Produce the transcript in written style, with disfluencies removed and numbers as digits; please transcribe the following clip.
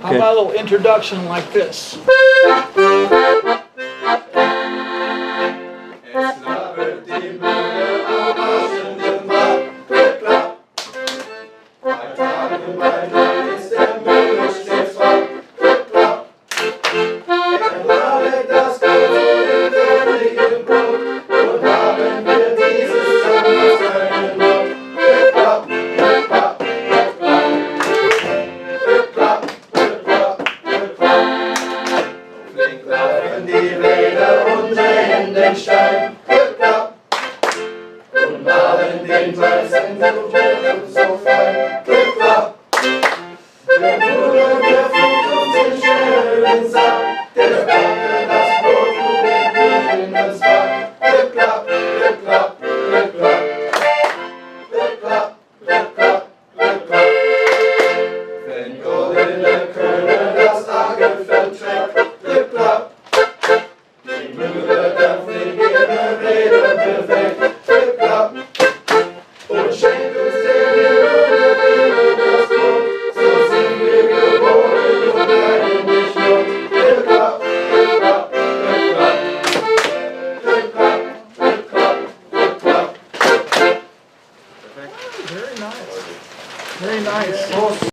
How about a little introduction like this? Es nabelt die Mühle am marschenden Markt. Klick, klapp. Bei Tag und bei Nacht ist der Mühle stets wach. Klick, klapp. Er nabelt das Gold und den würdigen Brot. Und haben wir dieses dann aus seinen Not. Klick, klapp, klick, klapp, klick, klapp. Klick, klapp, klick, klapp, klick, klapp. Flink laufen die Räder und drehen den Stein. Klick, klapp. Und malen den weißen Kuchen so fein. Klick, klapp. Der Bruder, der führt uns den schweren Sack. Der backe das Brot und den Kuchen ins Back. Klick, klapp, klick, klapp, klick, klapp. Klick, klapp, klick, klapp, klick, klapp. Wenn goldene Körner das Ackerfeld trägt. Klick, klapp. Die Mühle der fliegende Räder bewegt. Klick, klapp. Und schenkt uns der Himmel das Brot. So sind wir geboren und leiden nicht Not. Klick, klapp, klick, klapp, klick, klapp. Klick, klapp, klick, klapp, klick, klapp. Very nice. Very nice.